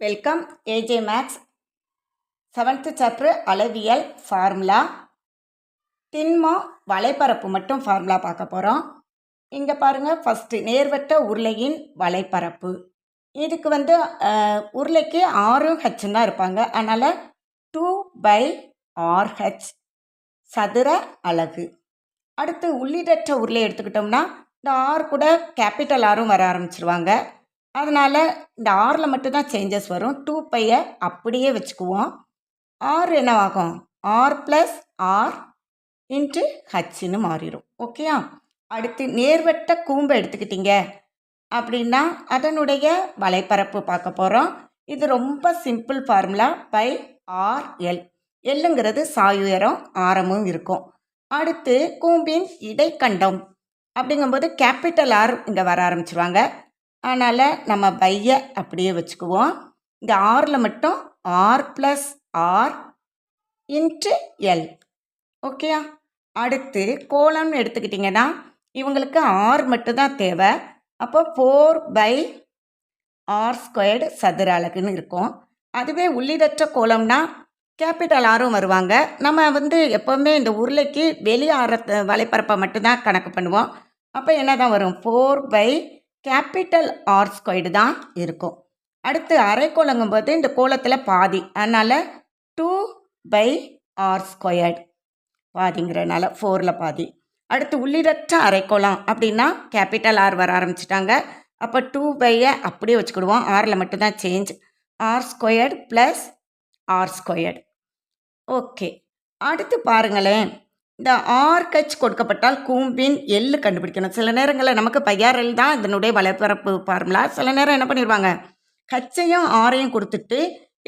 Welcome AJ maths 7th chapter அளவியல் formula. திண்மம் வலைப்பரப்பு மட்டும் ஃபார்முலா பார்க்க போகிறோம். இங்கே பாருங்கள், ஃபஸ்ட்டு நேர்வட்ட உருளையின் வலைப்பரப்பு. இதுக்கு உருளைக்கு ஆரும் ஹச்சும் தான் இருப்பாங்க. அதனால் 2/RH சதுர அலகு. அடுத்து உள்ளீடற்ற உருளை எடுத்துக்கிட்டோம்னா இந்த ஆர் கூட கேபிட்டல் ஆரும் வர ஆரம்பிச்சிருவாங்க. அதனால் இந்த ஆரில் மட்டும்தான் சேஞ்சஸ் வரும். 2π அப்படியே வச்சுக்குவோம். ஆர் என்னவாகும்? ஆர் ப்ளஸ் ஆர் இன்ட்டு ஹச்சுன்னு மாறிடும். ஓகேயா? அடுத்து நேர்வட்ட கூம்பை எடுத்துக்கிட்டீங்க அப்படின்னா அதனுடைய வலைப்பரப்பு பார்க்க போகிறோம். இது ரொம்ப சிம்பிள் ஃபார்முலா. Pi RL. எல்லுங்கிறது சாயுயரம், ஆரமும் இருக்கும். அடுத்து கூம்பின் இடைக்கண்டம் அப்படிங்கும்போது கேபிட்டல் ஆர் இங்கே வர ஆரம்பிச்சிருவாங்க. அதனால் நம்ம பையை அப்படியே வச்சுக்குவோம். இந்த ஆரில் மட்டும் R plus R into L. ஓகேயா? அடுத்து கோலம்னு எடுத்துக்கிட்டிங்கன்னா இவங்களுக்கு ஆர் மட்டும்தான் தேவை. அப்போ 4/r² சதுர அலகுன்னு இருக்கும். அதுவே உள்ளீடற்ற கோலம்னா கேபிட்டல் ஆரும் வருவாங்க. நம்ம எப்போவுமே இந்த உருளைக்கு வெளி ஆரத்தை வலைப்பரப்பை மட்டும்தான் கணக்கு பண்ணுவோம். அப்போ என்ன தான் வரும்? 4/R² தான் இருக்கும். அடுத்து அரைக்கோளங்கும்போது இந்த கோலத்தில் பாதி, அதனால் 2/R² பாதிங்கிறனால 4ல் பாதி. அடுத்து உள்ளீடற்ற அரைக்கோளம் அப்படின்னா கேபிட்டல் ஆர் வர ஆரம்பிச்சிட்டாங்க. அப்போ 2/ஐ அப்படியே வச்சுக்கிடுவோம். ஆரில் மட்டும்தான் change. R² plus R². Okay, அடுத்து பாருங்களேன், இந்த RH கொடுக்கப்பட்டால் கூம்பின் எள்ளு கண்டுபிடிக்கணும். சில நேரங்களில் நமக்கு πRL தான் இதனுடைய வலைப்பரப்பு ஃபார்முலா. சில நேரம் என்ன பண்ணிடுவாங்க, ஹச்சையும் ஆரையும் கொடுத்துட்டு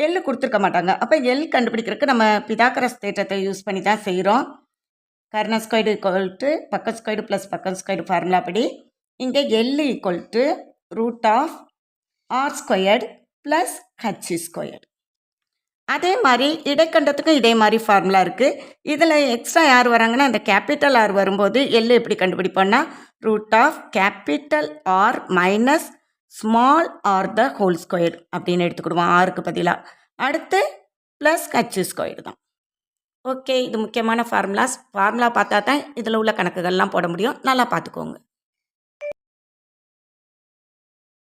எள்ளு கொடுத்துருக்க மாட்டாங்க. அப்போ எல் கண்டுபிடிக்கிறதுக்கு நம்ம பிதாகரஸ் தேற்றத்தை யூஸ் பண்ணி தான் செய்கிறோம். கர்ண² ஈக்குவல் டு பக்க² ப்ளஸ் பக்க² ஃபார்முலா படி இங்கே L equal to √R² plus H². அதே மாதிரி இடைக்கண்டத்துக்கும் இதே மாதிரி ஃபார்முலா இருக்குது. இதில் எக்ஸ்ட்ரா யார் வராங்கன்னா இந்த கேபிட்டல் ஆர் வரும்போது எல் எப்படி கண்டுபிடிப்போம்னா √R minus small R the whole square அப்படின்னு எடுத்துக்கிடுவோம் ஆருக்கு பதிலாக. அடுத்து ப்ளஸ் H² தான். ஓகே, இது முக்கியமான ஃபார்முலா பார்த்தா தான் இதில் உள்ள கணக்குகள்லாம் போட முடியும். நல்லா பார்த்துக்கோங்க.